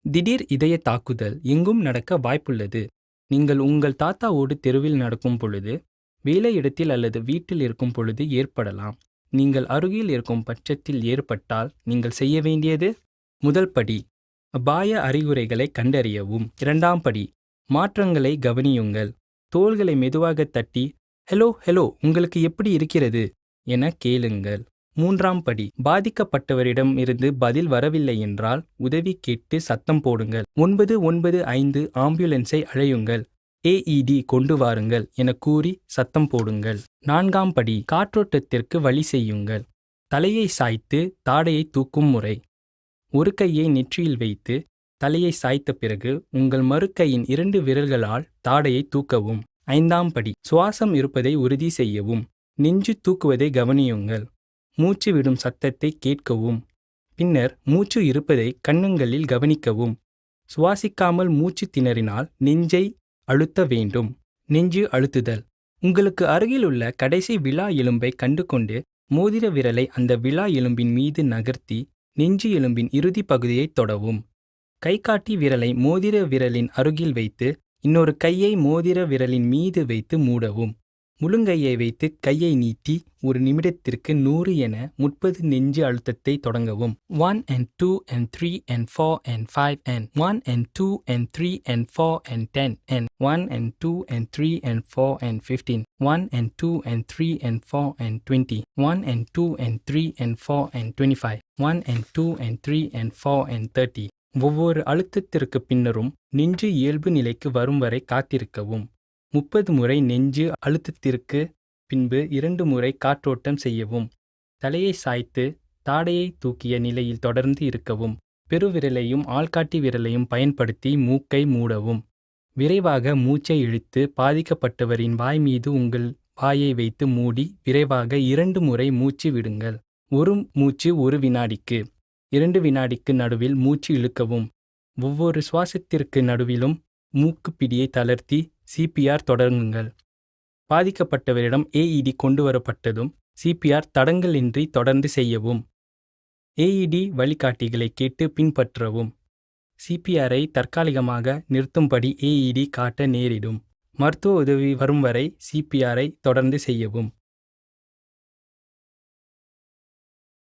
திடீர் இதய தாக்குதல் எங்கும் நடக்க வாய்ப்புள்ளது. நீங்கள் உங்கள் தாத்தாவோடு தெருவில் நடக்கும் பொழுது, வேலையிடத்தில் அல்லது வீட்டில் இருக்கும் பொழுது ஏற்படலாம். நீங்கள் அருகில் இருக்கும் பட்சத்தில் ஏற்பட்டால் நீங்கள் செய்ய வேண்டியது: முதல் படி, அபாய அறிகுறிகளை கண்டறியவும். இரண்டாம் படி, மாற்றங்களை கவனியுங்கள். தோள்களை மெதுவாக தட்டி, ஹலோ ஹலோ, உங்களுக்கு எப்படி இருக்கிறது என கேளுங்கள். மூன்றாம் படி, பாதிக்கப்பட்டவரிடம் இருந்து பதில் வரவில்லை என்றால் உதவி கேட்டு சத்தம் போடுங்கள். 995 ஆம்புலன்ஸை அழையுங்கள். ஏஇடி கொண்டு வாருங்கள் என கூறி சத்தம் போடுங்கள். நான்காம் படி, காற்றோட்டத்திற்கு வழி செய்யுங்கள். தலையை சாய்த்து தாடையை தூக்கும் முறை. ஒரு கையை நெற்றியில் வைத்து தலையை சாய்த்த பிறகு உங்கள் மறுகையின் 2 விரல்களால் தாடையை தூக்கவும். ஐந்தாம் படி, சுவாசம் இருப்பதை உறுதி செய்யவும். நெஞ்சு தூக்குவதை கவனியுங்கள். மூச்சு விடும் சத்தத்தை கேட்கவும். பின்னர் மூச்சு இருப்பதை கன்னங்களில் கவனிக்கவும். சுவாசிக்காமல் மூச்சு திணறினால் நெஞ்சை அழுத்த வேண்டும். நெஞ்சு அழுத்துதல். உங்களுக்கு அருகிலுள்ள கடைசி விலா எலும்பை கண்டுகொண்டு மோதிர விரலை அந்த விலா எலும்பின் மீது நகர்த்தி நெஞ்சு எலும்பின் இறுதி பகுதியை தொடவும். கைகாட்டி விரலை மோதிர விரலின் அருகில் வைத்து இன்னொரு கையை மோதிர விரலின் மீது வைத்து மூடவும். முழுங்கையை வைத்து கையை நீட்டி ஒரு நிமிடத்திற்கு 100 என 30 நெஞ்சு அழுத்தத்தை தொடங்கவும். 1 and 2 and 3 and 4 and 5 and 1 and 2 and 3 and 4 and 10 and 1 and 2 and 3 and 4 and 15 1 and 2 and 3 and 4 and 20 1 and 2 and 3 and 4 and 25 1 and 2 and 3 and 4 and 30. ஒவ்வொரு அழுத்தத்திற்கு பின்னரும் நெஞ்சு இயல்பு நிலைக்கு வரும் வரை காத்திருக்கவும். 30 முறை நெஞ்சு அழுத்தத்திற்கு பின்பு 2 முறை காற்றோட்டம் செய்யவும். தலையை சாய்த்து தாடையை தூக்கிய நிலையில் தொடர்ந்து இருக்கவும். பெருவிரலையும் ஆள்காட்டி விரலையும் பயன்படுத்தி மூக்கை மூடவும். விரைவாக மூச்சை இழுத்து பாதிக்கப்பட்டவரின் வாய் மீது உங்கள் வாயை வைத்து மூடி விரைவாக 2 முறை மூச்சு விடுங்கள். ஒரு மூச்சு 1 வினாடிக்கு. 2 வினாடிக்கு நடுவில் மூச்சு இழுக்கவும். ஒவ்வொரு சுவாசத்திற்கு நடுவிலும் மூக்குப்பிடியை தளர்த்தி சிபிஆர் தொடங்குங்கள். பாதிக்கப்பட்டவரிடம் ஏஇடி கொண்டு வரப்பட்டதும் சிபிஆர் தடங்கலின்றி தொடர்ந்து செய்யவும். ஏஇடி வழிகாட்டிகளை கேட்டு பின்பற்றவும். சிபிஆரை தற்காலிகமாக நிறுத்தும்படி ஏஇடி காட்ட நேரிடும். மருத்துவ உதவி வரும் வரை சிபிஆரை தொடர்ந்து செய்யவும்.